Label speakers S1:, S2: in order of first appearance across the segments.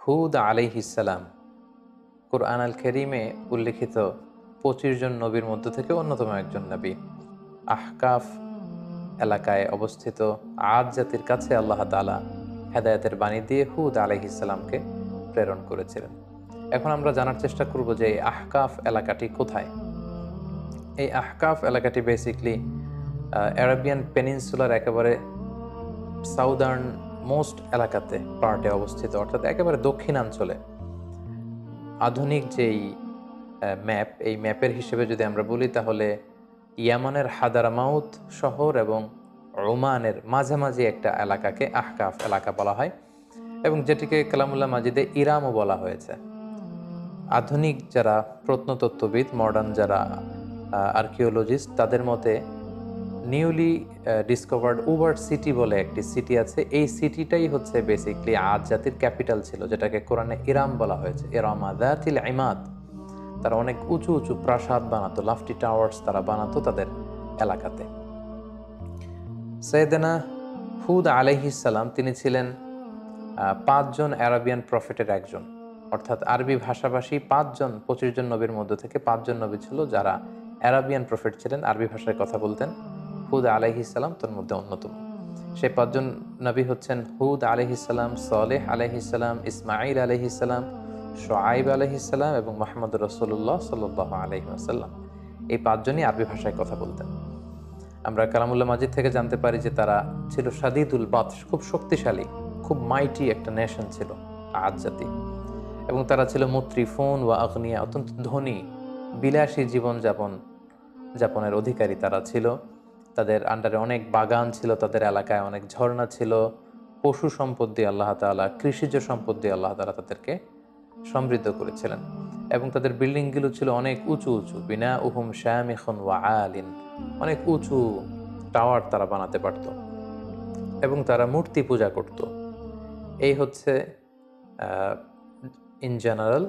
S1: হুদ আলাইহিসসালাম কুরআন আল কারীমে উল্লেখিত ২৫ জন নবীর মধ্য থেকে অন্যতম একজন নবী। আহকাফ এলাকায় অবস্থিত আদ জাতির কাছে আল্লাহ তাআলা হেদায়েতের বাণী দিয়ে হুদ আলাইহিসসালামকে প্রেরণ করেছিলেন। এখন আমরা জানার চেষ্টা করব যে এই আহকাফ এলাকাটি কোথায়। এই আহকাফ এলাকাটি বেসিকলি অ্যারাবিয়ান পেনিনসুলার একেবারে সাউদার্ন মোস্ট এলাকাতে পার্টে অবস্থিত, অর্থাৎ একেবারে দক্ষিণাঞ্চলে। আধুনিক যেই ম্যাপ, এই ম্যাপের হিসেবে যদি আমরা বলি তাহলে ইয়ামানের হাদারামাউত শহর এবং ওমানের মাঝামাঝি একটা এলাকাকে আহকাফ এলাকা বলা হয়, এবং যেটিকে কালামুল্লাহ মাজিদে ইরামও বলা হয়েছে। আধুনিক যারা প্রত্নতত্ত্ববিদ, মডার্ন যারা আর্কিওলজিস্ট, তাদের মতে নিউলি ডিসকভার্ড উবার সিটি বলে একটি সিটি আছে। এই সিটিটাই হচ্ছে বেসিকলি আদ জাতির ক্যাপিটাল ছিল, যেটাকে কোরআনে ইরাম বলা হয়েছে। ইরামা যাতিল ইমাদ। তারা অনেক উঁচু উঁচু প্রাসাদ বানাতো, লাফটি টাওয়ার্স তারা বানাতো তাদের এলাকাতে। সাইয়েদনা হুদ আলাইহিসসালাম তিনি ছিলেন ৫ জন অ্যারাবিয়ান প্রফেটের একজন, অর্থাৎ আরবি ভাষাভাষী ২৫ জন নবীর মধ্য থেকে ৫ জন নবী ছিল যারা অ্যারাবিয়ান প্রফেট ছিলেন, আরবি ভাষায় কথা বলতেন। হুদ আলাইহিসসালাম তার মধ্যে অন্যতম। সেই ৫ জন নবী হচ্ছেন হুদ আলাইহিসসালাম, সালেহ আলাইহিসসালাম, ইসমাঈল আলাইহিসসালাম, শুআয়ব আলাইহিসসালাম এবং মুহাম্মদ রাসূলুল্লাহ সাল্লাল্লাহু আলাইহি ওয়াসাল্লাম। এই ৫ জনই আরবি ভাষায় কথা বলতেন। আমরা কালামুল্লাহ মাজিদ থেকে জানতে পারি যে তারা ছিল শাদীদুল বাতশ, খুব শক্তিশালী, খুব মাইটি একটা নেশন ছিল আদ জাতি, এবং তারা ছিল মুত্রিফুন ওয়া আগনিয়া, অত্যন্ত ধনী, বিলাসী যাপনের অধিকারী তারা ছিল। তাদের আন্ডারে অনেক বাগান ছিল, তাদের এলাকায় অনেক ঝর্ণা ছিল, পশু সম্পদ দিয়ে আল্লাহ তাআলা, কৃষিজ সম্পদ দিয়ে আল্লাহ তাআলা তাদেরকে সমৃদ্ধ করেছিলেন। এবং তাদের বিল্ডিংগুলো ছিল অনেক উঁচু উঁচু, বিনা উহুম শামিখুন ওয়া আলিন, অনেক উঁচু টাওয়ার তারা বানাতে পারত, এবং তারা মূর্তি পূজা করত। এই হচ্ছে ইন জেনারেল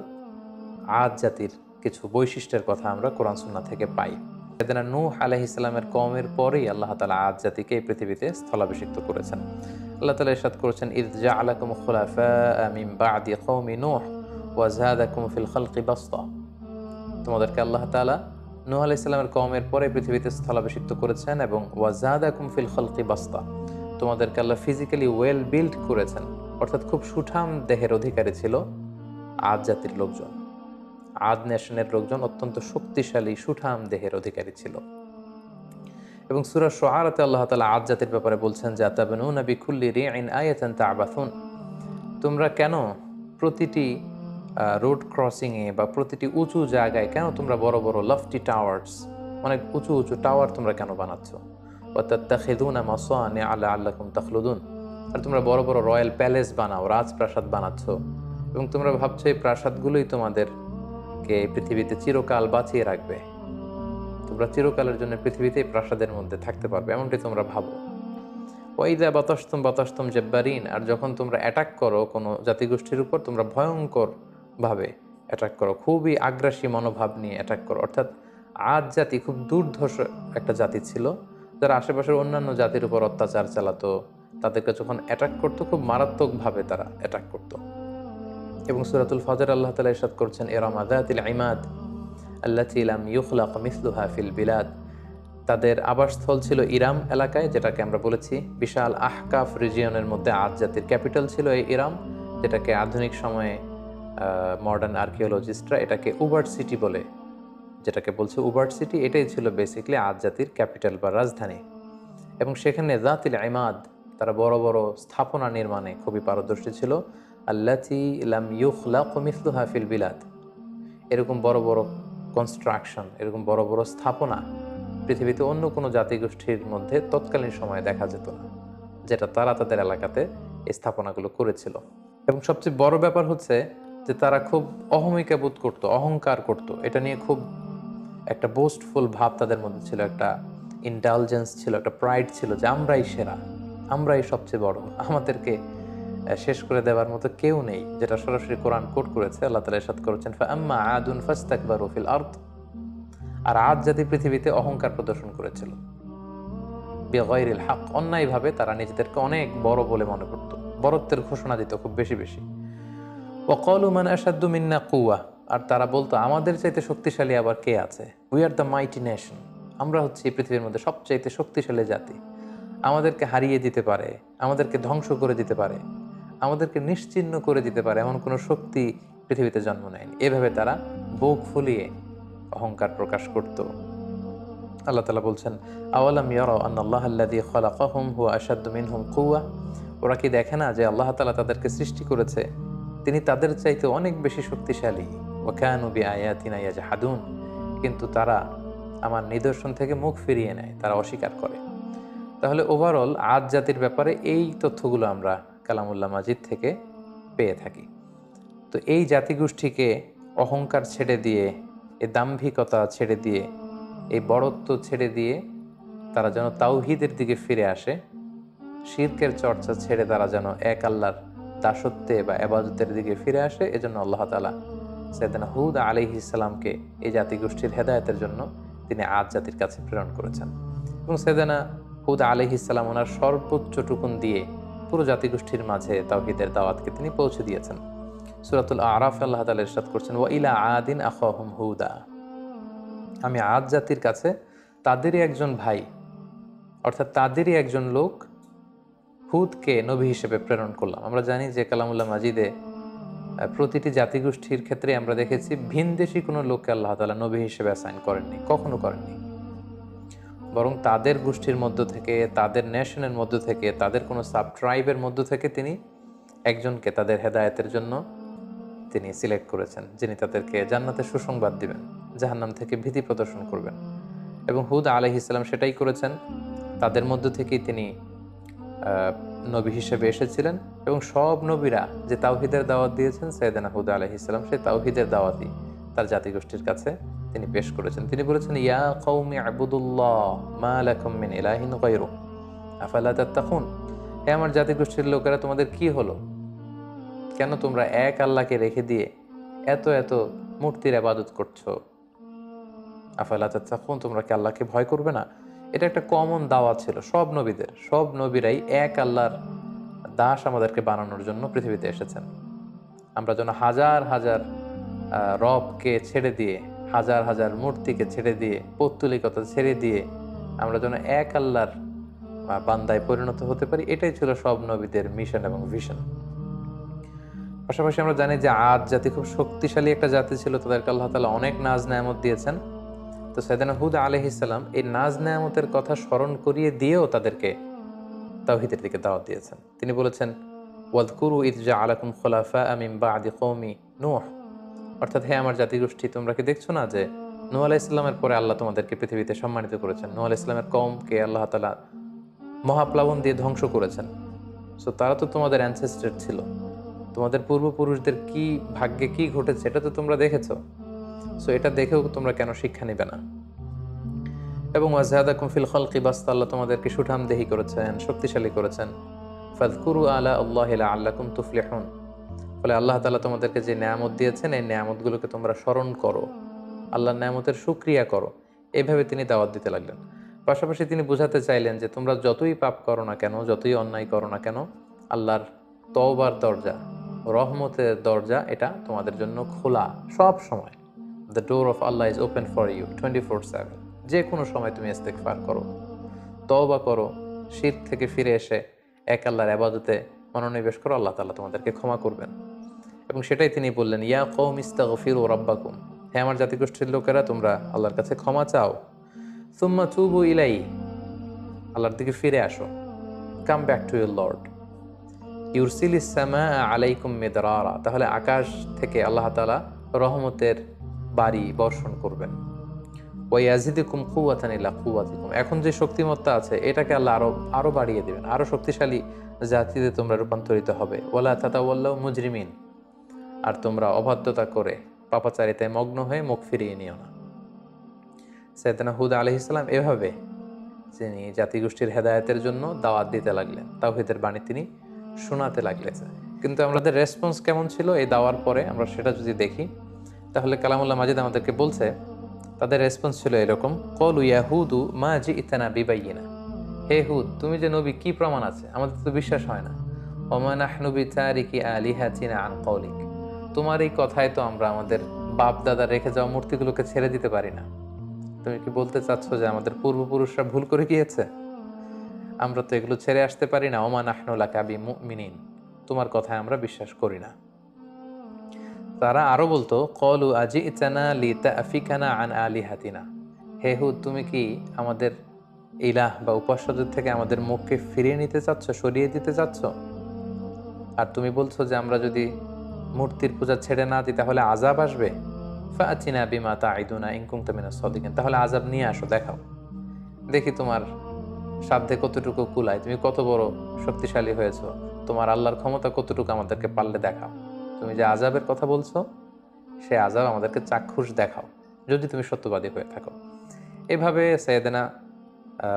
S1: আদ জাতির কিছু বৈশিষ্ট্যের কথা আমরা কোরআন সুন্নাহ থেকে পাই। সাইয়েদনা নূহ আলাইহিস সালামের কওমের পরেই আল্লাহ তাআলা আদ জাতিকে এই পৃথিবীতে স্থলাভিষিক্ত করেছেন। আল্লাহ তাআলা ইরশাদ করেছেন, ইয জাআলাকুম খুলাফা মিন বা'দি কওমি নূহ ওয়া যাদাকুম ফিল খালকি বাসতা। তোমাদেরকে আল্লাহ তাআলা নূহ আলাইহিস সালামের কওমের পরে পৃথিবীতে স্থলাভিষিক্ত করেছেন, এবং ওয়া যাদাকুম ফিল খালকি বাসতা, তোমাদেরকে আল্লাহ ফিজিক্যালি ওয়েল বিল্ড করেছেন, অর্থাৎ খুব সুঠাম দেহের অধিকারী ছিল আদ জাতির লোকজন। আদ নেশনের লোকজন অত্যন্ত শক্তিশালী, সুঠাম দেহের অধিকারী ছিল। এবং সূরা শুআরাতে আল্লাহ তাআলা আদ জাতির ব্যাপারে বলছেন যে আতাবনুনা বিকুল্লি রিইন আয়াতান তা'বাসুন, তোমরা কেন প্রতিটি রোড ক্রসিংয়ে বা প্রতিটি উঁচু জায়গায় কেন তোমরা বড় বড় লফটি টাওয়ার্স, অনেক উঁচু উঁচু টাওয়ার তোমরা কেন বানাচ্ছ? ওয়া তাত্তাখিযুনা মাসানিআ লাআল্লাকুম তাখলুদুন, আর তোমরা বড় বড় রয়্যাল প্যালেস বানাও, রাজপ্রাসাদ বানাচ্ছ, এবং তোমরা ভাবছো এই প্রাসাদগুলোই তোমাদেরকে পৃথিবীতে চিরকাল বাঁচিয়ে রাখবে, তোমরা চিরকালের জন্য পৃথিবীতে প্রাসাদের মধ্যে থাকতে পারবে, এমনটি তোমরা ভাবো। ওয়াইদা বাতাসতুম জাব্বারিন, আর যখন তোমরা অ্যাটাক করো কোনো জাতিগোষ্ঠীর উপর, তোমরা ভয়ঙ্কর ভাবে অ্যাটাক করো, খুবই আগ্রাসী মনোভাব নিয়ে অ্যাটাক করো। অর্থাৎ আদ জাতি খুব দুর্ধর্ষ একটা জাতি ছিল, যারা আশেপাশের অন্যান্য জাতির উপর অত্যাচার চালাতো, তাদেরকে যখন অ্যাটাক করতো খুব মারাত্মকভাবে তারা অ্যাটাক করতো। এবং সূরাতুল ফজর আল্লাহ তাআলা ইরশাদ করছেন, ইরামা যাতিল ইমাদ আল্লাতী লাম ইউখলাক মিসলুহা ফিল বিলাদ, তাদের আবাসস্থল ছিল ইরাম এলাকায়, যেটাকে আমরা বলেছি বিশাল আহকাফ রিজিয়নের মধ্যে আদ জাতির ক্যাপিটাল ছিল এই ইরাম, যেটাকে আধুনিক সময়ে মডার্ন আর্কিওলজিস্টরা এটাকে উবার্ট সিটি বলে, যেটাকে বলছে উবার্ট সিটি, এটাই ছিল বেসিকলি আদ জাতির ক্যাপিটাল বা রাজধানী। এবং সেখানে যাতিল ইমাদ, তারা বড় বড় স্থাপনা নির্মাণে খুবই পারদর্শী ছিল। আল্লাতী লাম ইউখলাক মিসলুহা ফিল বিলাদ, এরকম বড় বড় কনস্ট্রাকশন, এরকম বড় বড় স্থাপনা পৃথিবীতে অন্য কোনো জাতিগোষ্ঠীর মধ্যে তৎকালীন সময়ে দেখা যেত না, যেটা তারা তাদের এলাকাতে এই স্থাপনাগুলো করেছিল। এবং সবচেয়ে বড় ব্যাপার হচ্ছে যে তারা খুব অহমিকা বোধ করতো, অহংকার করত, এটা নিয়ে খুব একটা বোস্টফুল ভাব তাদের মধ্যে ছিল, একটা ইন্টালিজেন্স ছিল, একটা প্রাইড ছিল যে আমরাই সেরা, আমরাই সবচেয়ে বড়, আমাদেরকে শেষ করে দেওয়ার মতো কেউ নেই, যেটা সরাসরি কোরআন কোট করেছে। আল্লাহ তাআলা ইরশাদ করেছেন, ফাআম্মা আদুন ফাস্তাকবারু ফিল আরদ, আর আদ জাতি পৃথিবীতে অহংকার প্রদর্শন করেছিল, বিগাইরিল হক, অন্যায়ভাবে তারা নিজেদেরকে অনেক বড় বলে মনে করত, বড়ত্বের ঘোষণা দিত খুব বেশি বেশি। ওয়াকালু মান আশাদ্দু মিন্না কুওয়া, আর তারা বলতো আমাদের চাইতে শক্তিশালী আবার কে আছে? We are the mighty nation, আমরা হচ্ছে এই পৃথিবীর মধ্যে সবচাইতে শক্তিশালী জাতি, আমাদেরকে হারিয়ে দিতে পারে, আমাদেরকে ধ্বংস করে দিতে পারে, আমাদেরকে নিশ্চিহ্ন করে দিতে পারে এমন কোনো শক্তি পৃথিবীতে জন্ম নেয়নি। এভাবে তারা বুক ফুলিয়ে অহংকার প্রকাশ করত। আল্লাহ তাআলা বলছেন, আওয়ালাম ইয়ারাউ আন্নাল্লাহা আল্লাযী খালাকাহুম হুয়া আশাদ্দু মিনহুম কুওয়া, ওরা কি দেখে না যে আল্লাহ তাআলা তাদেরকে সৃষ্টি করেছে, তিনি তাদের চাইতে অনেক বেশি শক্তিশালী। ওয়া কানু বিআয়াতিনা ইয়াজহাদুন, কিন্তু তারা আমার নিদর্শন থেকে মুখ ফিরিয়ে নেয়, তারা অস্বীকার করে। তাহলে ওভারঅল আদ জাতির ব্যাপারে এই তথ্যগুলো আমরা কালামুল্লাহ মাজিদ থেকে পেয়ে থাকি। তো এই জাতিগোষ্ঠীকে অহংকার ছেড়ে দিয়ে, এই দাম্ভিকতা ছেড়ে দিয়ে, এই বড়ত্ব ছেড়ে দিয়ে তারা যেন তাওহীদের দিকে ফিরে আসে, শিরকের চর্চা ছেড়ে তারা যেন এক আল্লাহর দাসত্বে বা ইবাদতের দিকে ফিরে আসে। এজন্য আল্লাহ তাআলা সাইয়েদনা হুদ আলাইহিস সালামকে এই জাতিগোষ্ঠীর হেদায়েতের জন্য তিনি আদ জাতির কাছে প্রেরণ করেছেন। এবং সাইয়েদনা হুদ আলাইহিস সালাম ওনার সর্বোচ্চ টুকুন দিয়ে পুরো জাতিগোষ্ঠীর মাঝে তাওহীদের দাওয়াতকে তিনি পৌঁছে দিয়েছেন। সূরাতুল আরাফ আল্লাহ তাআলা ইরশাদ করছেন, ওয়া ইলা আদিন আখাহুম হুদা, আমি আদ জাতির কাছে তাদেরই একজন ভাই, অর্থাৎ তাদেরই একজন লোক হুদকে নবী হিসেবে প্রেরণ করলাম। আমরা জানি যে কালামুল্লাহ মাজিদে প্রতিটি জাতিগোষ্ঠীর ক্ষেত্রে আমরা দেখেছি ভিনদেশী কোনো লোককে আল্লাহ তাআলা নবী হিসেবে অ্যাসাইন করেননি, কখনো করেননি। বরং তাদের গোষ্ঠীর মধ্য থেকে, তাদের নেশনের মধ্য থেকে, তাদের কোনো সাব ট্রাইবের মধ্য থেকে তিনি একজনকে তাদের হেদায়েতের জন্য তিনি সিলেক্ট করেছেন, যিনি তাদেরকে জান্নাতের সুসংবাদ দিবেন, জাহান্নাম থেকে ভীতি প্রদর্শন করবেন। এবং হুদ আলাইহিস সালাম সেটাই করেছেন। তাদের মধ্য থেকেই তিনি নবী হিসেবে এসেছিলেন। এবং সব নবীরা যে তাওহীদের দাওয়াত দিয়েছেন, সাইয়েদনা হুদ আলাইহিস সালাম সেই তাওহীদের দাওয়াতই তার জাতিগোষ্ঠীর কাছে তিনি পেশ করেছেন। তিনি বলেছেন, ইয়া কওমি আবুদুল্লাহ মা লাকুম মিন ইলাহিন গায়রু আফালা তাত্তাকুন, হে আমার জাতিগোষ্ঠীর লোকেরা, তোমাদের কি হলো? কেন তোমরা এক আল্লাহকে রেখে দিয়ে এত এত মূর্তির ইবাদত করছো? আফালা তাত্তাকুন, তোমরা কি আল্লাহকে ভয় করবে না? এটা একটা কমন দাওয়াত ছিল সব নবীদের। সব নবীরাই এক আল্লাহর দাস আমাদেরকে বানানোর জন্য পৃথিবীতে এসেছেন। আমরা যেন হাজার হাজার রবকে ছেড়ে দিয়ে, হাজার হাজার মূর্তিকে ছেড়ে দিয়ে, পৌত্তলিকতা ছেড়ে দিয়ে আমরা যেন এক আল্লাহর বান্দায় পরিণত হতে পারি, এটাই ছিল সব নবীদের মিশন এবং ভিশন। পাশাপাশি আমরা জানি যে আদ জাতি খুব শক্তিশালী একটা জাতি ছিল, তাদেরকে আল্লাহ তাআলা অনেক নাজ নেয়ামত দিয়েছেন। তো সাইয়েদনা হুদ আলাইহিস সালাম এই নাজ নেয়ামতের কথা স্মরণ করিয়ে দিয়েও তাদেরকে তাওহীদের দিকে দাওয়াত দিয়েছেন। তিনি বলেছেন, ওয়াযকুরু ইয জাআলাকুম খুলাফা মিন বা'দি কওমি নূহ, অর্থাৎ হে আমার জাতিগোষ্ঠী, তোমরা কি দেখছো না যে নূহ আলাইহিস সালামের পরে আল্লাহ তোমাদেরকে পৃথিবীতে সম্মানিত করেছেন। নূহ আলাইহিস সালামের কওমকে আল্লাহ তাআলা মহাপ্লাবন দিয়ে ধ্বংস করেছেন। সো তারা তো তোমাদের অ্যানসেস্টর ছিল, তোমাদের পূর্বপুরুষদের কি ভাগ্যে কি ঘটেছে এটা তো তোমরা দেখেছো। সো এটা দেখেও তোমরা কেন শিক্ষা নিবে না? এবং ওয়াজহাদাকুম ফিল খালকি বাসতা, আল্লাহ তোমাদেরকে সুঠামদেহী করেছেন, শক্তিশালী করেছেন। ফাযকুরু আলা আল্লাহি লাআল্লাকুম তুফলিহুন, ফলে আল্লাহ তাআলা তোমাদেরকে যে নেয়ামত দিয়েছেন এই নেয়ামতগুলোকে তোমরা স্মরণ করো, আল্লাহর নেয়ামতের শুকরিয়া করো। এইভাবে তিনি দাওয়াত দিতে লাগলেন। পাশাপাশি তিনি বোঝাতে চাইলেন যে তোমরা যতই পাপ করো না কেন, যতই অন্যায় করো না কেন, আল্লাহর তওবার দরজা, রহমতের দরজা এটা তোমাদের জন্য খোলা সব সময়। The door of Allah is open for you 24/7। যে কোনো সময় তুমি ইস্তেগফার করো, তওবা করো, শিরক থেকে ফিরে এসে এক আল্লাহর ইবাদতে মনোনিবেশ করো, আল্লাহ তাআলা তোমাদেরকে ক্ষমা করবেন। এবং সেটাই তিনি বললেন, ইয়া কওমি ইস্তাগফিরু রাব্বাকুম, হে আমার জাতিগোষ্ঠীর লোকেরা, তোমরা আল্লাহর কাছে ক্ষমা চাও। সুম্মা তুবু ইলাইহি, আল্লাহর দিকে ফিরে আসো। Come back to your lord. ইউরসিলিস সামাআ আলাইকুম মিদরারা, তাহলে আকাশ থেকে আল্লাহ তাআলা রহমতের বাড়ি বর্ষণ করবেন। ওয়া ইয়াজিদুকুম কুওয়াতান ইলা কুওয়াতিকুম, এখন যে শক্তিমত্তা আছে এটাকে আল্লাহ আরো বাড়িয়ে দিবেন, আরো শক্তিশালী জাতিতে তোমরা রূপান্তরিত হবে। ওয়ালা তাতাওয়াল্লাউ মুজরিমিন, আর তোমরা অবাধ্যতা করে পাপাচারিতায় মগ্ন হয়ে মুখ ফিরিয়ে নিও না। সাইয়েদনা হুদ আলাইহিস সালাম এভাবে তিনি জাতিগোষ্ঠীর হেদায়েতের জন্য দাওয়াত দিতে লাগলেন, তাওহীদের বাণী তিনি শোনাতে লাগলেন। কিন্তু আমাদের রেসপন্স কেমন ছিল এই দাওয়ার পরে আমরা সেটা যদি দেখি, তাহলে কালামুল্লাহ মাজিদ আমাদেরকে বলছে তাদের রেসপন্স ছিল এরকম, ক্বালু ইয়া হুদু মা জি'তানা বিবাইয়িনা, হে হুদ, তুমি যে নবী কি প্রমাণ আছে? আমাদের তো বিশ্বাস হয় না। ওয়া মা নাহনু বিতারিকি আলিহাতিনা আন কওলিক, তোমার এই কথায় তো আমরা আমাদের বাপ দাদা রেখে যাওয়া মূর্তিগুলোকে ছেড়ে দিতে পারি না। তুমি কি বলতে চাচ্ছ যে আমাদের পূর্বপুরুষরা ভুল করে গিয়েছে? আমরা তো এগুলো ছেড়ে আসতে পারি না। ওমা নাহনু লাকা বিমুমিনিন, তোমার কথায় আমরা বিশ্বাস করি না। তারা আরো বলতো, ক্বালু আজি'তানা লিতাফিকানা আন আলিহাতিনা, হে হুদ, তুমি কি আমাদের ইলাহ বা উপাস্যদের থেকে আমাদের মুখকে ফিরিয়ে নিতে চাচ্ছ, সরিয়ে দিতে চাচ্ছ? আর তুমি বলছো যে আমরা যদি মূর্তির পূজা ছেড়ে না দিই তাহলে আযাব আসবে। ফাআতিনা বিমা তাঈদুনা ইন কুনতা মিনাস সাদিকিন, তাহলে আযাব নিয়ে আসো, দেখাও, দেখি তোমার সাধ্যে কতটুকু কুলায়, তুমি কত বড় শক্তিশালী হয়েছো, তোমার আল্লাহর ক্ষমতা কতটুকু আমাদেরকে পারলে দেখাও। তুমি যে আযাবের কথা বলছো সে আযাব আমাদেরকে চাক্ষুষ দেখাও, যদি তুমি সত্যবাদী হয়ে থাকো। এভাবে সাইয়েদনা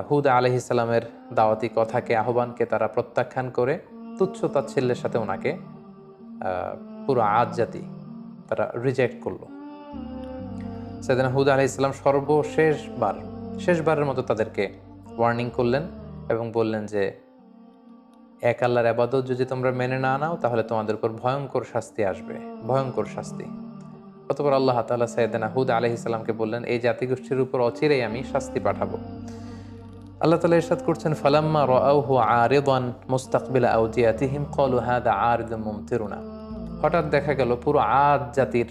S1: হুদ আলাইহিস সালামের দাওয়াতি কথাকে, আহ্বানকে তারা প্রত্যাখ্যান করে তুচ্ছ তাচ্ছিল্যের সাথে ওনাকে পুরো আদ জাতি তারা রিজেক্ট করলো। সাইয়েদনা হুদ আলাইহিস সালাম শেষবারের মতো তাদেরকে ওয়ার্নিং করলেন এবং বললেন যে এক আল্লাহর ইবাদত যদি তোমরা মেনে না নাও তাহলে তোমাদের উপর ভয়ঙ্কর শাস্তি আসবে, ভয়ঙ্কর শাস্তি। অতঃপর আল্লাহ তাআলা সাইয়েদনা হুদ আলাইহিস সালামকে বললেন, এই জাতিগোষ্ঠীর উপর অচিরেই আমি শাস্তি পাঠাবো। আল্লাহ তাআলা ইরশাদ করছেন, ফালাম্মা রাআউহু আরিদান মুস্তাকবিলা আওদিয়াতিহিম ক্বালু হাযা আরিদুম মুমতিরুনা। হঠাৎ দেখা গেল পুরো আদ জাতির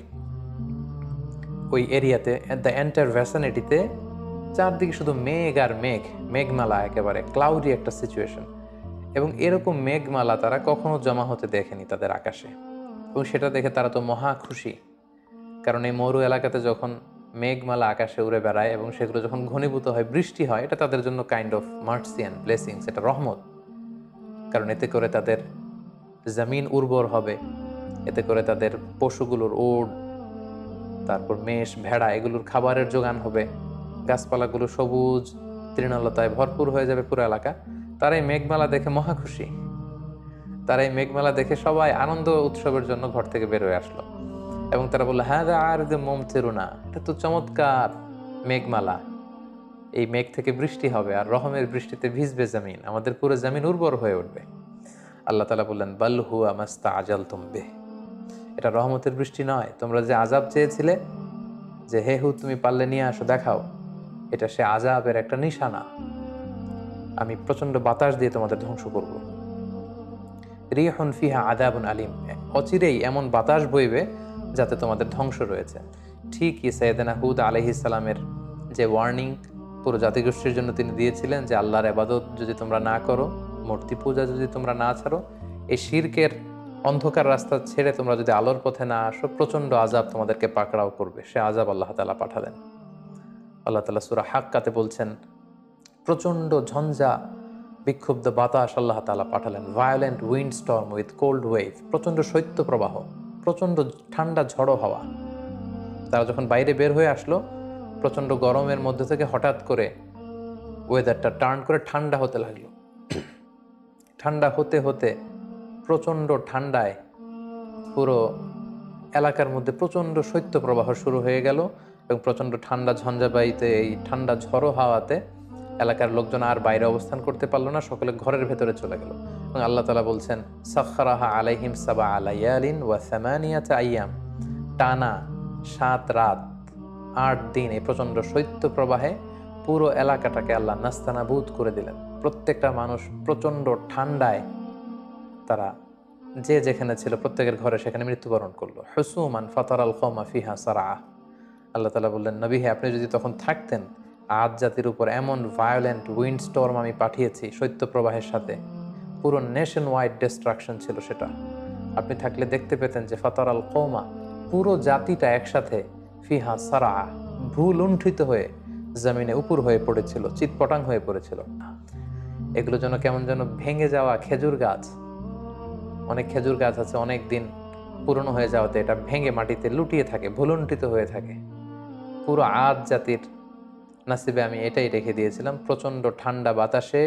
S1: ওই এরিয়াতে, দ্য এন্টায়ার ভ্যাসিনিটিতে চারদিকে শুধু মেঘ আর মেঘ, মেঘমালা, একেবারে ক্লাউডি একটা সিচুয়েশন। এবং এরকম মেঘমালা তারা কখনো জমা হতে দেখেনি তাদের আকাশে, এবং সেটা দেখে তারা তো মহা খুশি। কারণ এই মরু এলাকাতে যখন মেঘমালা আকাশে উড়ে বেড়ায় এবং সেগুলো যখন ঘনীভূত হয়, বৃষ্টি হয়, এটা তাদের জন্য kind of mercy and blessings, এটা রহমত। কারণ এতে করে তাদের জমিন উর্বর হবে, এতে করে তাদের পশুগুলোর ওট, তারপর মেষ, ভেড়া, এগুলোর খাবারের যোগান হবে, গাছপালাগুলো সবুজ তৃণলতায় ভরপুর হয়ে যাবে পুরো এলাকা। তারা এই মেঘমালা দেখে মহা খুশি। তারা এই মেঘমালা দেখে সবাই আনন্দ উৎসবের জন্য ঘর থেকে বের হয়ে আসলো এবং তারা বললো, হ্যাঁ আরিদুম মুমতিরুনা, এটা তো চমৎকার মেঘমালা, এই মেঘ থেকে বৃষ্টি হবে আর রহমের বৃষ্টিতে ভিজবে জমিন, আমাদের পুরো জমিন উর্বর হয়ে উঠবে। আল্লাহ তাআলা বললেন, বাল হুয়া মাস্তাআজালতুম বিহ, এটা রহমতের বৃষ্টি নয়, তোমরা যে আযাব চেয়েছিলে যে হে হুদ তুমি পারলে নিয়ে আসো, দেখাও, এটা সে আযাবের একটা নিশানা। আমি প্রচন্ড বাতাস দিয়ে তোমাদের ধ্বংস করব। রিহুন ফিহা আযাবুন আলিম, অচিরেই এমন বাতাস বইবে যাতে তোমাদের ধ্বংস রয়েছে। ঠিক সাইয়েদনা হুদ আলাইহিস সালামের যে ওয়ার্নিং পুরো জাতিগোষ্ঠীর জন্য তিনি দিয়েছিলেন যে আল্লাহর ইবাদত যদি তোমরা না করো, মূর্তি পূজা যদি তোমরা না ছাড়ো, এই শিরকের অন্ধকার রাস্তা ছেড়ে তোমরা যদি আলোর পথে না আসো, প্রচন্ড আযাব তোমাদেরকে পাকড়াও করবে। সে আযাব আল্লাহ তাআলা পাঠালেন। আল্লাহ তাআলা সূরা হাক্কাতে বলছেন, প্রচন্ড ঝঞ্ঝা বিক্ষুব্ধ বাতাস আল্লাহ তাআলা পাঠালেন, violent wind storm with cold wave, প্রচন্ড শৈত্য প্রবাহ, প্রচন্ড ঠান্ডা ঝড়ো হাওয়া। তারা যখন বাইরে বের হয়ে আসলো, প্রচন্ড গরমের মধ্যে থেকে হঠাৎ করে ওয়েদারটা টার্ন করে ঠান্ডা হতে লাগলো। ঠান্ডা হতে হতে প্রচন্ড ঠান্ডায় পুরো এলাকার মধ্যে প্রচন্ড শৈত্য প্রবাহ শুরু হয়ে গেল এবং প্রচন্ড ঠান্ডা ঝঞ্ঝাবায়ুতে, এই ঠান্ডা ঝড়ো হাওয়াতে এলাকার লোকজন আর বাইরে অবস্থান করতে পারলো না, সকলে ঘরের ভেতরে চলে গেল। এবং আল্লাহ তাআলা বলছেন, সাখখারাহা আলাইহিম সাবআ লায়ালিন ওয়া সামানিয়াতা আইয়াম, টানা 7 রাত 8 দিন এই প্রচন্ড শৈত্য প্রবাহে পুরো এলাকাটাকে আল্লাহ নাস্তানাবুদ করে দিলেন। প্রত্যেকটা মানুষ প্রচন্ড ঠান্ডায় তারা যে যেখানে ছিল প্রত্যেকের ঘরে সেখানে মৃত্যুবরণ করলো। হুসুমান ফাতারাল কওমা ফিহা সারআ, আল্লাহ তাআলা বললেন, নবী হে, আপনি যদি তখন থাকতেন, আদ জাতির উপর এমন ভায়োলেন্ট উইন্ড স্টর্ম আমি পাঠিয়েছি শৈত্য প্রবাহের সাথে, পুরো নেশন ওয়াইড ডিস্ট্রাকশন ছিল সেটা। আপনি থাকলে দেখতে পেতেন যে ফাতারাল কওমা, পুরো জাতিটা একসাথে, ফিহা সারআ, ভূলুণ্ঠিত হয়ে জমিনে উপর হয়ে পড়েছিল, চিৎপটাং হয়ে পড়েছিল। এগুলো যেন কেমন যেন ভেঙে যাওয়া খেজুর গাছ, অনেক খেজুর গাছ আছে অনেক দিন পুরনো হয়ে যাওয়াতে এটা ভেঙে মাটিতে লুটিয়ে থাকে, ভুলুণ্ঠিত হয়ে থাকে। পুরো আদ জাতির নাসিবে আমি এটাই রেখে দিয়েছিলাম। প্রচণ্ড ঠান্ডা বাতাসে,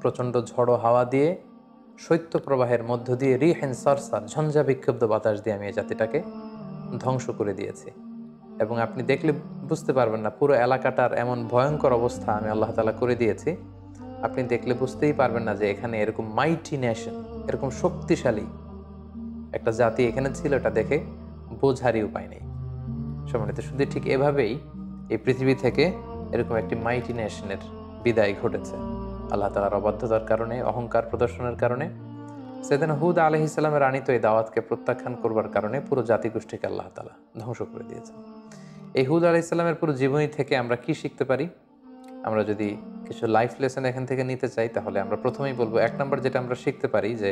S1: প্রচণ্ড ঝড়ো হাওয়া দিয়ে, শৈত্য প্রবাহের মধ্য দিয়ে, রিহিন সারসার, ঝঞ্ঝা বিক্ষুব্ধ বাতাস দিয়ে আমি এই জাতিটাকে ধ্বংস করে দিয়েছি। এবং আপনি দেখলে বুঝতে পারবেন না, পুরো এলাকাটার এমন ভয়ঙ্কর অবস্থা আমি আল্লাহ তাআলা করে দিয়েছি, আপনি দেখলে বুঝতেই পারবেন না যে এখানে এরকম মাইটি নেশন, এরকম শক্তিশালী একটা জাতি এখানে ছিল, এটা দেখে বোঝারই উপায় নেই। সম্মানিত শুধু ঠিক এভাবেই এই পৃথিবী থেকে এরকম একটি মাইটি নেশনের বিদায় ঘটেছে আল্লাহ তাআলার অবাধ্যতার কারণে, অহংকার প্রদর্শনের কারণে। সাইয়েদনা হুদ আলাইহিস সালামের আনিত এই দাওয়াতকে প্রত্যাখ্যান করবার কারণে পুরো জাতিগোষ্ঠীকে আল্লাহ তাআলা ধ্বংস করে দিয়েছেন। এই হুদ আলাইহিস সালামের পুরো জীবনী থেকে আমরা কি শিখতে পারি? আমরা যদি কিছু লাইফ লেসন এখান থেকে নিতে চাই, তাহলে আমরা প্রথমেই বলবো, 1 নম্বর যেটা আমরা শিখতে পারি যে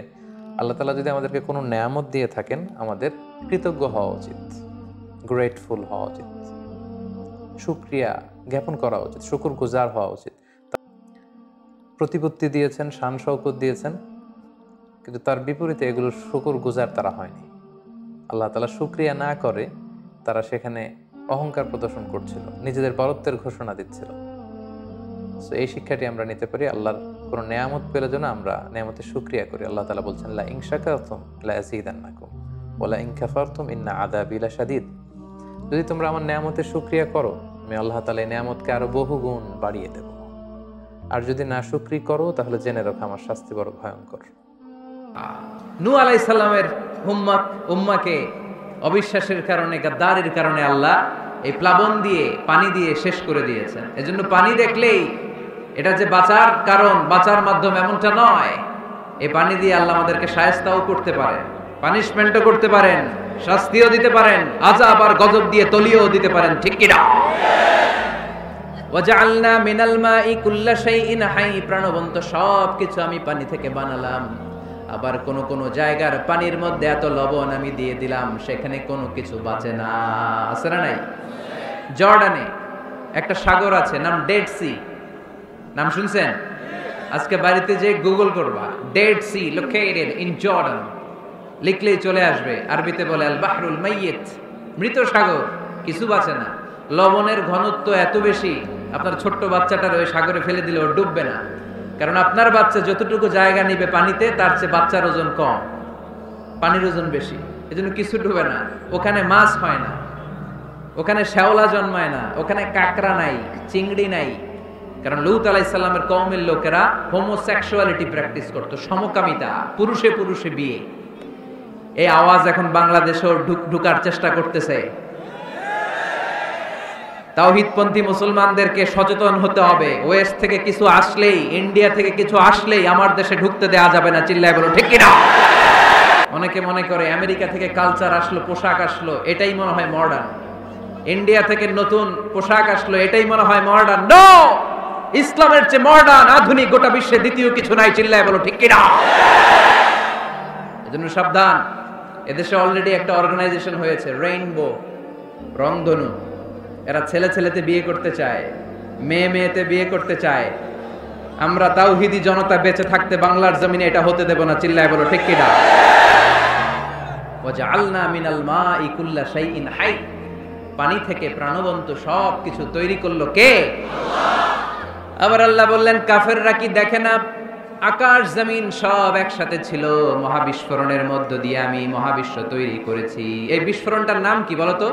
S1: আল্লাহ তাআলা যদি আমাদেরকে কোনো নেয়ামত দিয়ে থাকেন, আমাদের কৃতজ্ঞ হওয়া উচিত, গ্রেটফুল হওয়া উচিত, শুকরিয়া জ্ঞাপন করা উচিত, শুকরগুজার হওয়া উচিত। প্রতিপত্তি দিয়েছেন, শান শওকত দিয়েছেন, কিন্তু তার বিপরীতে এগুলো শুকরগুজার তারা হয়নি। আল্লাহ তাআলা শুকরিয়া না করে তারা সেখানে অহংকার প্রদর্শন করছিল, নিজেদের বরত্বের ঘোষণা দিচ্ছিল। সো এই শিক্ষাটি আমরা নিতে পারি, আল্লাহর কোনো নেয়ামত পেলে যেন আমরা নেয়ামতের শুকরিয়া করি। আল্লাহ তাআলা বলছেন, লা ইন শাকারতুম লা আযীদান্নাকুম ওয়া লা ইন কাফারতুম ইন্না আযাবি লাশাদীদ। যদি তোমরা আমার নেয়ামতের শুকরিয়া করো, আমি আল্লাহ তাআলা এই নেয়ামতকে আরো বহুগুণ বাড়িয়ে দেব। আর যদি না শুকরি করো, তাহলে জেনে রাখো আমার শাস্তি বড় ভয়ঙ্কর।
S2: নূহ আলাইহিস সালামের উম্মাকে অবিশ্বাসের কারণে, গাদ্দারির কারণে আল্লাহ এই প্লাবন দিয়ে, পানি দিয়ে শেষ করে দিয়েছেন। এজন্য পানি দেখলেই এটা যে বাঁচার কারণ, বাঁচার মাধ্যম এমনটা নয়। এই পানি দিয়ে আল্লাহ আমাদেরকে শায়েস্তাও করতে পারেন, পানিশমেন্টও করতে পারেন, শাস্তিও দিতে পারেন, আযাব আর গজব দিয়ে তলিয়েও দিতে পারেন, ঠিক কি না? ওয়াজআলনা মিনাল মাই কুল্লা শাইইন হাই, প্রাণবন্ত সবকিছু আমি পানি থেকে বানালাম। আবার কোন কোন জায়গার পানির মধ্যে এত লবণ আমি দিয়ে দিলাম, সেখানে কোনো কিছু বাঁচে না। আছে না নাই? জর্ডানে একটা সাগর আছে, নাম ডেড সি। নাম শুনছেন? আজকে বাড়িতে যে গুগল করবা, Dead Sea located in Jordan, লিখলেই চলে আসবে। আরবিতে বলে আল বাহরুল মাইয়িত, মৃত সাগর, কিছু বাঁচে না। লবণের ঘনত্ব এত বেশি, আপনার ছোট্ট বাচ্চাটার ওই সাগরে ফেলে দিলে ও ডুববে না, কারণ আপনার বাচ্চা যতটুকু জায়গা নিবে পানিতে, তার চেয়ে বাচ্চার ওজন কম, পানির ওজন বেশি, এজন্য কিছু ডুবে না। ওখানে মাছ হয় না, ওখানে শ্যাওলা জন্মায় না, ওখানে কাঁকড়া নাই, চিংড়ি নাই, কারণ লূত আলাইহিস সালামের কওমের লোকেরা হোমোসেক্সুয়ালিটি প্র্যাকটিস করত, সমকামিতা, পুরুষে পুরুষে বিয়ে। এই আওয়াজ এখন বাংলাদেশেও ঢুকার চেষ্টা করতেছে। তাওহীদপন্থী মুসলমানদেরকে সচেতন হতে হবে। ওয়েস্ট থেকে কিছু আসলেই, ইন্ডিয়া থেকে কিছু আসলেই আমার দেশে ঢুকতে দেয়া যাবে না, চিল্লায় বলো ঠিক কি না? অনেকে মনে করে আমেরিকা থেকে কালচার আসলো, পোশাক আসলো, এটাই মনে হয় মডার্ন। ইন্ডিয়া থেকে নতুন পোশাক আসলো, এটাই মনে হয় মডার্ন। নো, ইসলামের চেয়ে মডার্ন, আধুনিক গোটা বিশ্বে দ্বিতীয় কিছু নাই, চিল্লায় বলো ঠিক কি না? এজন্য সাবধান। এদেশে অলরেডি একটা অর্গানাইজেশন হয়েছে, রেইনবো, রংধনু। এরা ছেলে ছেলেতে বিয়ে করতে চায়, মেয়ে মেয়েতে বিয়ে করতে চায়। আমরা তাওহীদি জনতা বেঁচে থাকতে বাংলার জমিনে এটা হতে দেব না, চিল্লায় বলো ঠিক কি না? ওয়াজআলনা মিনাল মাই কুল্লা শাইইন হাই, পানি থেকে প্রাণবন্ত সব কিছু তৈরি করলো কে? আল্লাহ। আবার আল্লাহ বললেন, কাফেররা কি দেখে না আকাশ জমিন সব একসাথে ছিল, মহাবিস্ফোরণের মধ্য দিয়ে আমি মহাবিশ্ব তৈরি করেছি। এই বিস্ফোরণটার নাম কি বলতো?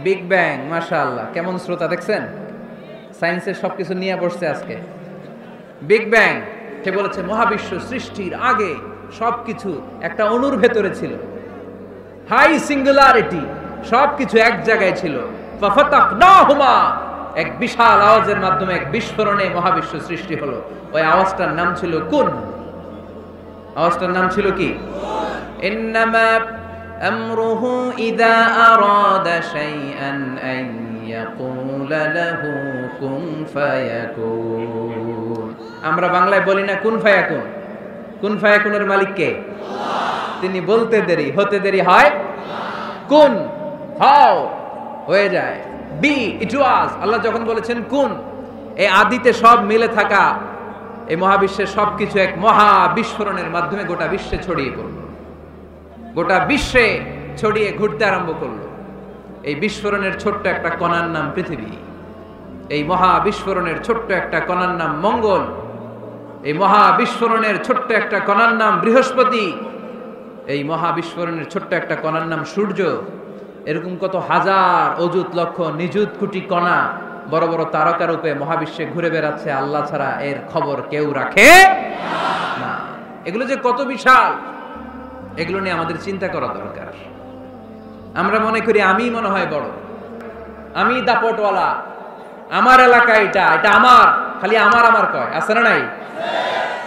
S2: Big bang. মাশাআল্লাহ, কেমন শ্রোতা দেখছেন? সায়েন্সের সবকিছু নিয়ে বসছে আজকে। বিগ ব্যাং, সে বলেছে মহাবিশ্ব সৃষ্টির আগে সবকিছু একটা অণুর ভেতরে ছিল, হাই সিঙ্গুলারিটি, সবকিছু এক জায়গায় ছিল। ফাফাতাকনাহুমা, এক বিশাল আওয়াজের মাধ্যমে এক বিস্ফোরণে মহাবিশ্ব সৃষ্টি হলো। ওই আওয়াজটার নাম ছিল কুন। আওয়াজটার নাম ছিল কি? ইন্নামা আমরুহু ইযা আরাদা শাইআন আন ইয়াকুলা লাহু কুন ফায়াকুন। আমরা বাংলায় বলি না কুন ফায়াকুন? কুন ফায়াকুনের মালিক কে? আল্লাহ। তিনি বলতে দেরি, হতে দেরি হয়। কুন, হাও, হয়ে যায়। বি, ইট ওয়াজ। আল্লাহ যখন বলেছেন কুন, এই আদিতে সব মিলে থাকা এই মহাবিশ্বের সবকিছু এক মহা বিস্ফোরণের মাধ্যমে গোটা বিশ্বে ছড়িয়ে পড়ল, গোটা বিশ্বে ছড়িয়ে ঘুরতে আরম্ভ করলো। এই বিস্ফোরণের ছোট্ট একটা কণার নাম পৃথিবী, এই মহা বিস্ফোরণের ছোট্ট একটা কণার নাম মঙ্গল, এই মহা বিস্ফোরণের ছোট্ট একটা কণার নাম বৃহস্পতি, এই মহা বিস্ফোরণের ছোট্ট একটা কণার নাম সূর্য। এরকম কত হাজার, অযুত, লক্ষ, নিযুত কোটি কণা বড় বড় তারকা রূপে মহাবিশ্বে ঘুরে বেড়াচ্ছে। আল্লাহ ছাড়া এর খবর কেউ রাখে না। এগুলো যে কত বিশাল, এগুলো নিয়ে আমাদের চিন্তা করা দরকার। আমরা মনে করি আমি মনে হয় বড়, আমি দাপটওয়ালা, আমার এলাকা এটা আমার, খালি আমার আমার কয়, আছে না নাই?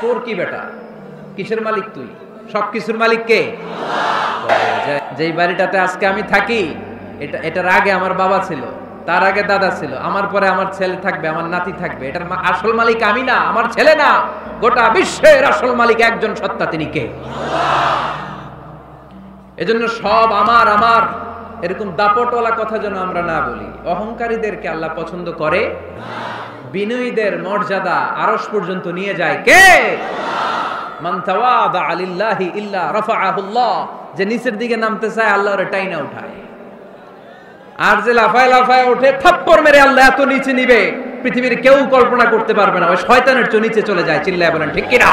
S2: তোর কি বেটা, কিসের মালিক তুই? সবকিছুর মালিক কে? যেই বাড়িটাতে আজকে আমি থাকি, এটার আগে আমার বাবা ছিল, তার আগে দাদা ছিল, আমার পরে আমার ছেলে থাকবে, আমার নাতি থাকবে। এটার আসল মালিক আমি না, আমার ছেলে না, গোটা বিশ্বের আসল মালিক একজন সত্তা, তিনি কে? এজন্য সব আমার আমার এরকম দাপটওয়ালা কথা যেন আমরা না বলি। অহংকারীদেরকে আল্লাহ পছন্দ করে, বিনয়ীদের মর্যাদা আরশ পর্যন্ত নিয়ে যায় কে? মান তাওয়াদা লিল্লাহি ইল্লা রাফাআহুল্লাহ, যে নিচের দিকে নামতে চায় আল্লাহ ওরে টাইনা উঠায়। আর যে লাফায় লাফায় ওঠে থাপ্পড় মেরে আল্লাহ এত নিচে নিবে পৃথিবীর কেউ কল্পনা করতে পারবে না। ওই শয়তানের চেয়ে নিচে চলে যায়। চিল্লায় বলেন ঠিক কিনা?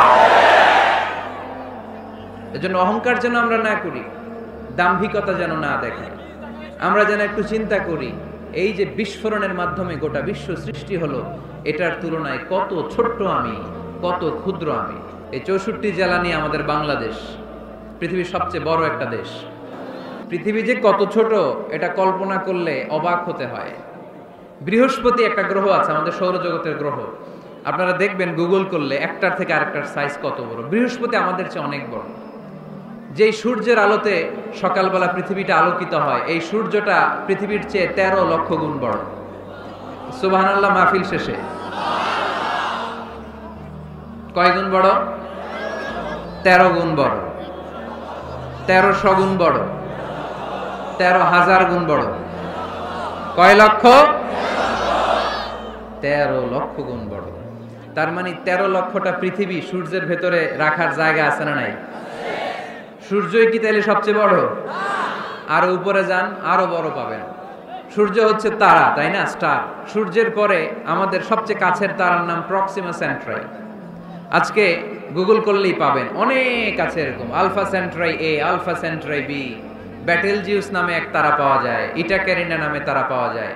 S2: এজন্য অহংকার যেন আমরা না করি, দাম্ভিকতা যেন না দেখাই। আমরা যেন একটু চিন্তা করি, এই যে বিস্ফোরণের মাধ্যমে গোটা বিশ্ব সৃষ্টি হলো, এটার তুলনায় কত ছোট্ট আমি, কত ক্ষুদ্র আমি। এই 64 জেলা নিয়ে আমাদের বাংলাদেশ পৃথিবীর সবচেয়ে বড় একটা দেশ। পৃথিবী যে কত ছোট এটা কল্পনা করলে অবাক হতে হয়। বৃহস্পতি একটা গ্রহ আছে, আমাদের সৌরজগতের গ্রহ। আপনারা দেখবেন গুগল করলে একটার থেকে আরেকটার সাইজ কত বড়। বৃহস্পতি আমাদের চেয়ে অনেক বড়। যেই সূর্যের আলোতে সকালবেলা পৃথিবীটা আলোকিত হয়, এই সূর্যটা পৃথিবীর চেয়ে 13 লক্ষ গুণ বড়। সুবহানাল্লাহ মাহফিল শেষে কয় গুণ বড়? 13 গুণ বড়, 1300 গুণ বড়, 13,000 গুণ বড়। কয় লক্ষ? 13 লক্ষ গুণ বড়। তার মানে 13 লক্ষটা পৃথিবী সূর্যের ভেতরে রাখার জায়গা আছে না নাই? সূর্যই কি তাহলে সবচেয়ে বড়? আরো উপরে যান, আরো বড় পাবেন। সূর্য হচ্ছে তারা, তাই না? স্টার। সূর্যের পরে আমাদের সবচেয়ে কাছের তারার নাম প্রক্সিমা সেন্ট্রাই। আজকে গুগল করলেই পাবেন, অনেক আছে এরকম। আলফা সেন্ট্রাই এ, আলফা সেন্ট্রাই বি, ব্যাটেলজিউস নামে এক তারা পাওয়া যায়, ইটা ক্যারিনা নামে তারা পাওয়া যায়।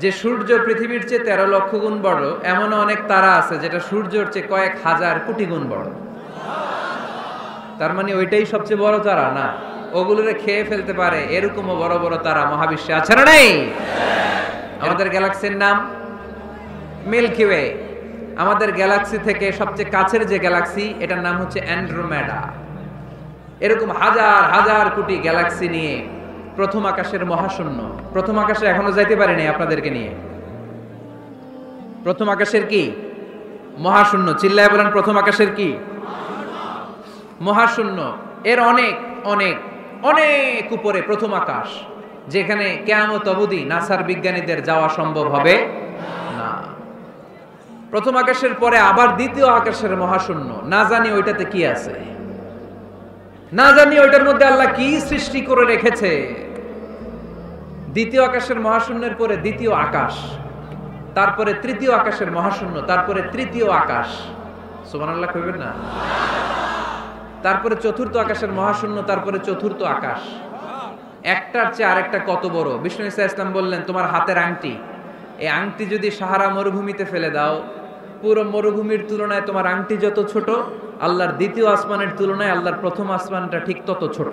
S2: যে সূর্য পৃথিবীর চেয়ে 13 লক্ষ গুণ বড়, এমন অনেক তারা আছে যেটা সূর্যের চেয়ে কয়েক হাজার কোটি গুণ বড়। তার মানে ওইটাই সবচেয়ে বড় তারা না, ওগুলোরে খেয়ে ফেলতে পারে এরকমও বড় বড় তারা মহাবিশ্বে আছে না নেই? আমাদের গ্যালাক্সির নাম মিল্কি ওয়ে। আমাদের গ্যালাক্সি থেকে সবচেয়ে কাছের যে গ্যালাক্সি, এটার নাম হচ্ছে অ্যান্ড্রোমেডা। এরকম হাজার হাজার কোটি গ্যালাক্সি নিয়ে প্রথম আকাশের মহাশূন্য। প্রথম আকাশে এখনো যাইতে পারিনি আপনাদেরকে নিয়ে। প্রথম আকাশের কি? মহাশূন্য। চিল্লায় বলেন প্রথম আকাশের কি? মহাশূন্য। এর অনেক অনেক অনেক উপরে প্রথম আকাশ, যেখানে কিয়ামত অবধি নাসার বিজ্ঞানীদের যাওয়া সম্ভব হবে না। প্রথম আকাশের পরে আবার দ্বিতীয় আকাশের মহাশূন্য। না জানি ওইটাতে কি আছে, না জানি ওইটার মধ্যে আল্লাহ কি সৃষ্টি করে রেখেছে। দ্বিতীয় আকাশের মহাশূন্যের পরে দ্বিতীয় আকাশ, তারপরে তৃতীয় আকাশের মহাশূন্য, তারপরে তৃতীয় আকাশ। সুবহানাল্লাহ কইবেন না? তারপরে চতুর্থ আকাশের মহাশূন্য, তারপরে চতুর্থ আকাশ। একটার চেয়ে আরেকটা কত বড়। বিষ্ণু ঈসা ইসলাম বললেন, তোমার হাতের আংটি, এই আংটি যদি সাহারা মরুভূমিতে ফেলে দাও, পুরো মরুভূমির তুলনায় তোমার আংটি যত ছোট, আল্লাহর দ্বিতীয় আসমানের তুলনায় আল্লাহর প্রথম আসমানটা ঠিক তত ছোট।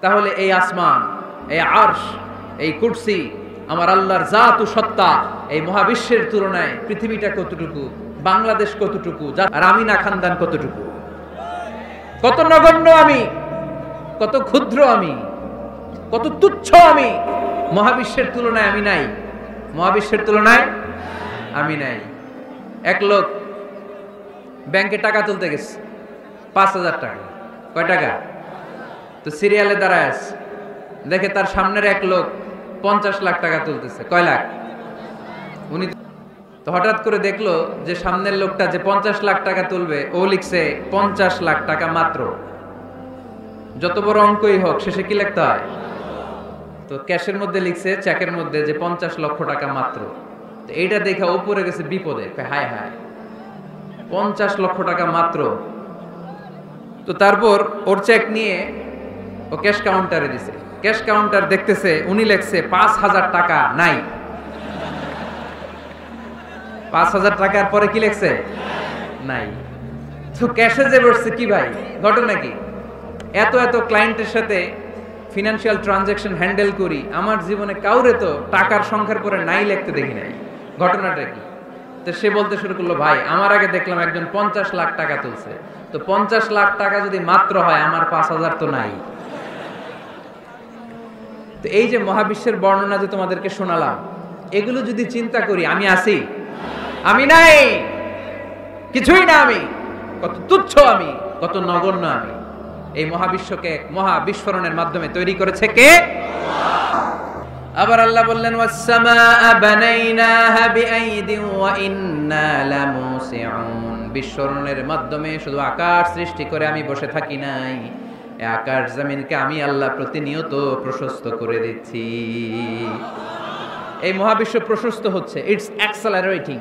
S2: তাহলে এই আসমান, এই আরশ, এই কুরসি, আমার আল্লাহর জাত ও সত্তা, এই মহাবিশ্বের তুলনায় পৃথিবীটা কতটুকু, বাংলাদেশ কতটুকু, আর আমি না খানদান কতটুকু, কত নগণ্য আমি, কত ক্ষুদ্র আমি, কত তুচ্ছ আমি। মহাবিশ্বের তুলনায় আমি নাই, মহাবিশ্বের তুলনায় আমি নাই। এক লোক ব্যাংকে টাকা তুলতে গেছে, 5,000 টাকা। কয় টাকা? তো সিরিয়ালে দাঁড়ায় আছে, দেখে তার সামনের এক লোক 50 লাখ টাকা তুলতেছে। কয় লাখ? উনি তো হঠাৎ করে দেখলো যে সামনের লোকটা যে 50 লাখ টাকা তুলবে, ও লিখছে 50 লাখ টাকা মাত্র। যত বড় অঙ্কই হোক, শেষে কি লিখতে হয়? তো ক্যাশের মধ্যে লিখছে, চেকের মধ্যে, যে 50 লক্ষ টাকা মাত্র। তো এইটা দেখে উপরে গেছে বিপদে, হায় হায়, 50 লক্ষ টাকা মাত্র। তো তারপর ওর চেক নিয়ে ও ক্যাশ কাউন্টারে দিছে। ক্যাশ কাউন্টার দেখতেছে, উনি লিখছে 5,000 টাকা নাই। 5,000 টাকার পরে কি লিখছে? নাই। তো ক্যাশে যে বসছে, কি ভাই ঘটনা কি? এত এত ক্লায়েন্টের সাথে ফিনান্সিয়াল ট্রানজাকশন হ্যান্ডেল করি, আমার জীবনে কাউরে তো টাকার সংখ্যার পরে নাই লিখতে দেখি নাই। ঘটনাটা কি? তো সে বলতে শুরু করলো, ভাই আমার আগে দেখলাম একজন 50 লাখ টাকা তুলছে, তো 50 লাখ টাকা যদি মাত্র হয় আমার 5,000 তো নাই। তো এই যে মহাবিশ্বের বর্ণনা যে তোমাদেরকে শোনালাম, এগুলো যদি চিন্তা করি, আমি আছি? আমি নাই, কিছুই না আমি, কত তুচ্ছ আমি, কত নগণ্য আমি। এই মহাবিশ্বকে মহা বিস্ফোরণের মাধ্যমে তৈরি করেছে কে? আবার আল্লাহ বললেন, ওয়াস-সামাআ বানাইনাহা বিআইদিন ওয়া ইন্না লামুসিউন। বিস্ফোরণের মাধ্যমে শুধু আকাশ সৃষ্টি করে আমি বসে থাকি নাই, এই আকাশ জমিনকে আমি আল্লাহ প্রতিনিয়ত প্রশস্ত করে দিচ্ছি। এই মহাবিশ্ব প্রশস্ত হচ্ছে, ইটস অ্যাক্সেলারেটিং,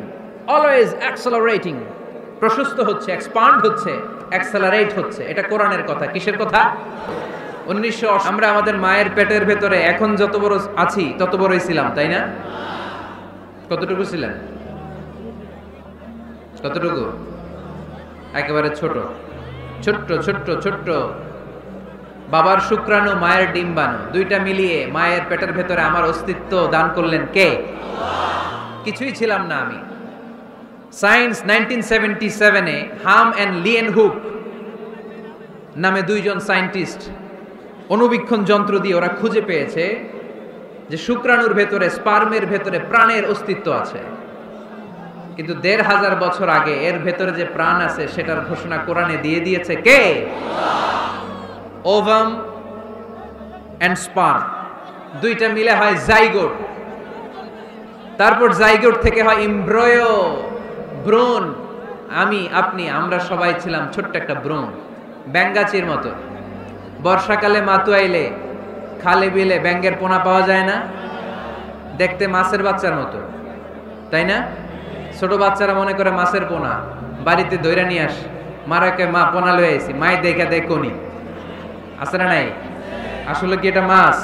S2: অলওয়েজ অ্যাক্সেলারেটিং। প্রশস্ত হচ্ছে, এক্সপান্ড হচ্ছে, অ্যাক্সেলারেট হচ্ছে। এটা কোরআনের কথা। কিসের কথা? 1900 আমরা আমাদের মায়ের পেটের ভেতরে এখন যত বড় আছি তত বড়ই ছিলাম, তাই না? কতটুকু ছিলেন? কতটুকু? একেবারে ছোট ছোট্ট ছোট্ট ছোট্ট। বাবার শুক্রাণু, মায়ের ডিম্বাণু, দুইটা মিলিয়ে মায়ের পেটের ভেতরে আমার অস্তিত্ব দান করলেন কে? কিছুই ছিলাম না আমি। সায়েন্স 1977-এ হাম অ্যান্ড লিয়েন হুক নামে দুইজন সায়েন্টিস্ট অণুবীক্ষণ যন্ত্র দিয়ে ওরা খুঁজে পেয়েছে যে শুক্রাণুর ভেতরে, স্পার্মের ভেতরে প্রাণের অস্তিত্ব আছে। কিন্তু 1,500 বছর আগে এর ভেতরে যে প্রাণ আছে সেটার ঘোষণা কোরআনে দিয়ে দিয়েছে কে? ওভাম অ্যান্ড স্পার্ম দুইটা মিলে হয় জাইগোট, তারপর জাইগোট থেকে হয় এমব্রয়ো, ভ্রূণ। আমি, আপনি, আমরা সবাই ছিলাম ছোট্ট একটা ভ্রূণ, ব্যাঙ্গাচির মতো। বর্ষাকালে মাতু আইলে খালে বিলে ব্যাঙ্গের পোনা পাওয়া যায় না? দেখতে মাছের বাচ্চার মতো, তাই না? ছোট বাচ্চারা মনে করে মাছের পোনা, বাড়িতে দইরা নিয়ে আস, মারাকে মা পোনা লয়ে আইছি, মাই দেখা দেখ কোনি আছে না নাই? আসলে কি এটা মাছ?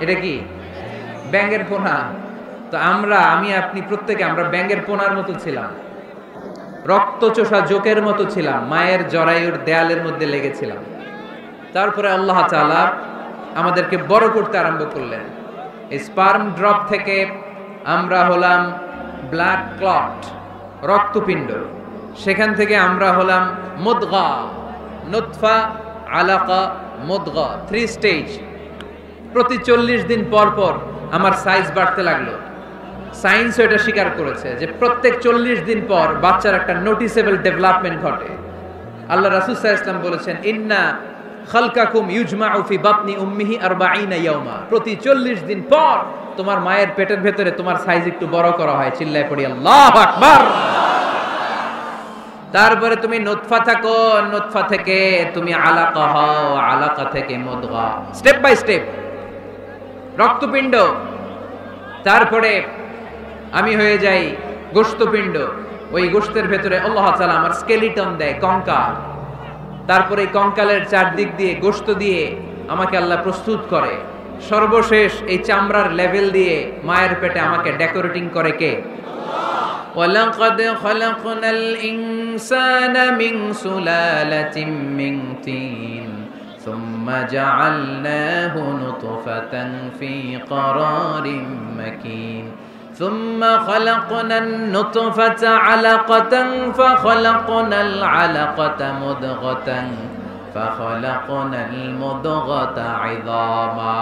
S2: এটা কি ব্যাঙ্গের পোনা? তো আমরা, আমি, আপনি, প্রত্যেকে আমরা ব্যাঙ্গের পোনার মতো ছিলাম, রক্তচোষা জোকের মতো ছিলাম, মায়ের জরায়ুর দেয়ালের মধ্যে লেগেছিলাম। তারপরে আল্লাহ তাআলা আমাদেরকে বড় করতে আরম্ভ করলেন। এই স্পার্ম ড্রপ থেকে আমরা হলাম ব্লাড ক্লট, রক্তপিণ্ড। সেখান থেকে আমরা হলাম মুদগা, নুতফা, আলাকা, মুদগা, 3 স্টেজ। প্রতি 40 দিন পর পর আমার সাইজ বাড়তে লাগলো। সায়েন্স এটা স্বীকার করেছে যে প্রত্যেক 40 দিন পর বাচ্চার একটা নোটিসেবল ডেভেলপমেন্ট ঘটে। আল্লাহ রাসূল সাল্লাল্লাহু আলাইহি ওয়াসাল্লাম বলেছেন, ইন্না খালকাকুম ইউজমাউ ফি বাতনি উম্মিহি 40 ইয়াওমা। প্রতি 40 দিন পর তোমার মায়ের পেটের ভেতরে তোমার সাইজ একটু বড় করা হয়। চিল্লায় পড়ি আল্লাহু আকবার। তারপরে তুমি নুতফা থাকো, নুতফা থেকে তুমি আলাকা হও, আলাকা থেকে মুদগা, স্টেপ বাই স্টেপ রক্তপিণ্ড। তারপরে আমি হয়ে যাই গোশতপিণ্ড। ওই গোশতের ভেতরে আল্লাহ তাআলা আমার স্কেলিটন দেয়, কঙ্কাল। তারপরে এই কঙ্কালের চারদিক দিয়ে গোশত দিয়ে আমাকে আল্লাহ প্রস্তুত করে। সর্বশেষ এই চামড়ার লেভেল দিয়ে মায়ের পেটে আমাকে ডেকোরেটিং করে কে? ওয়ালাকাদ খালাকনাল ইনসানা মিন সুলালাতিন মিন তিন সুম্মা জাআলনাহু নুতফাতান ফি ক্বারারিন মাকিন ثم خلقنا النطفة علقة فخلقنا العلقة مضغة فخلقنا المضغة عظاما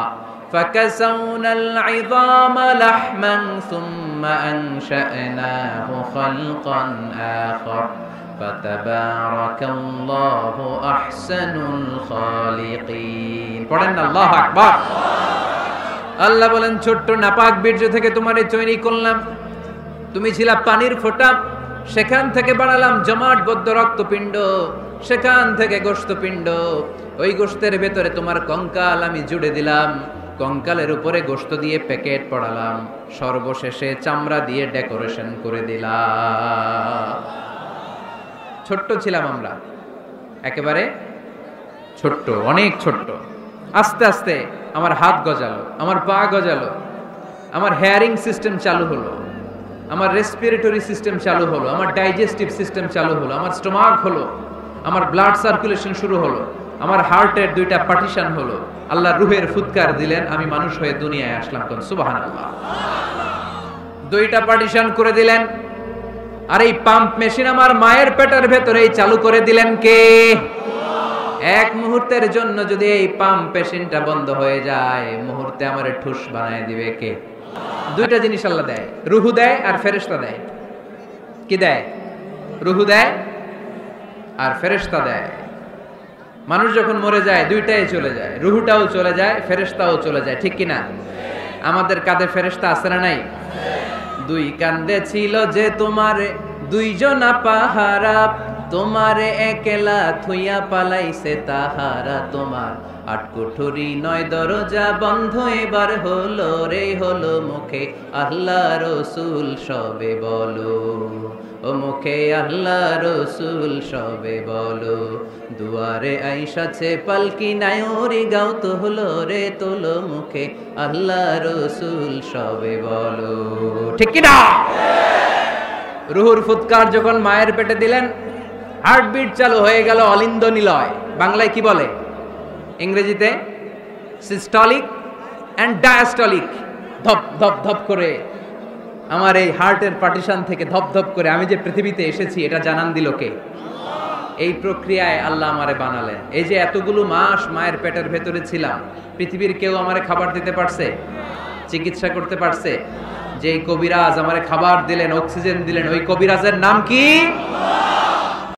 S2: فكسونا العظام لحما ثم أنشأناه خلقا آخر فتبارك الله أحسن الخالقين. পড়েন আল্লাহু আকবার। আল্লাহ বলেন, ছোট্ট নাপাক বীর্য থেকে তোমারে তৈরি করলাম, তুমি ছিলা পানির ফোঁটা, সেখান থেকে বানালাম জমাটবদ্ধ রক্তপিণ্ড, সেখান থেকে গোশতপিণ্ড। ওই গোশতের ভেতরে তোমার কঙ্কাল আমি জুড়ে দিলাম, কঙ্কালের উপরে গোশত দিয়ে প্যাকেট পড়ালাম, সর্বশেষে চামড়া দিয়ে ডেকোরেশন করে দিলাম। ছোট্ট ছিলাম আমরা, একেবারে ছোট্ট, অনেক ছোট্ট। আস্তে আস্তে আমার হাত গজালো, আমার পা গজালো, আমার হেয়ারিং সিস্টেম চালু হলো, আমার রেসপিরেটরি সিস্টেম চালু হলো, আমার ডাইজেস্টিভ সিস্টেম চালু হলো, আমার স্টোমাক হলো, আমার ব্লাড সার্কুলেশন শুরু হলো। আমার হার্টের দুইটা পার্টিশন হলো, আল্লাহ রুহের ফুৎকার দিলেন, আমি মানুষ হয়ে দুনিয়ায় আসলাম। কোন সুবহানাল্লাহ। দুইটা পার্টিশন করে দিলেন। আর এই পাম্প মেশিন আমার মায়ের পেটের ভেতরেই চালু করে দিলেন কে? এক মুহূর্তের জন্য যদি এই পাম্প মেশিনটা বন্ধ হয়ে যায়, মুহূর্তে আমার ঠুস বানায় দিবে কে? দুইটা জিনিস আল্লাহ দেয়, রুহু দেয় আর ফেরেশতা দেয়। কি দেয়? রুহু দেয় আর ফেরেশতা দেয়। মানুষ যখন মরে যায় দুইটাই চলে যায়, রুহুটাও চলে যায়, ফেরেশতাও চলে যায়, ঠিক কিনা? আমাদের কাঁধে ফেরেশতা আছে না নাই? দুই কান্দে ছিল যে তোমারে দুইজনা পাহারা, তোমারে একলা থুইয়া পালাইছে তাহারা। তোমার আট কুঠুরি নয় দরজা বন্ধ এবার হলো রে, হলো মুখে আল্লাহ রসুল সবে বলো, ও মুখে আল্লাহ রসুল সবে বলো। দুয়ারে আইসাছে পালকি নায়রি গাও তো হলো রে, তোলো মুখে আল্লাহ রসুল সবে বলো, ঠিক কিনা? রুহুর ফুৎকার যখন মায়ের পেটে দিলেন, হার্টবিট চালু হয়ে গেল, অলিন্দ নিলয়। বাংলায় কি বলে? ইংরেজিতে সিস্টলিক এন্ড ডায়াস্টলিক। ধপ ধপ ধপ করে আমার এই হার্টের পার্টিশন থেকে ধপ ধপ করে আমি যে পৃথিবীতে এসেছি এটা জানান দিল কে? এই প্রক্রিয়ায় আল্লাহ আমারে বানালেন। এই যে এতগুলো মাস মায়ের পেটের ভেতরে ছিলাম, পৃথিবীর কেউ আমারে খাবার দিতে পারছে? চিকিৎসা করতে পারছে? যে কবিরাজ আমারে খাবার দিলেন, অক্সিজেন দিলেন, ওই কবিরাজের নাম কি?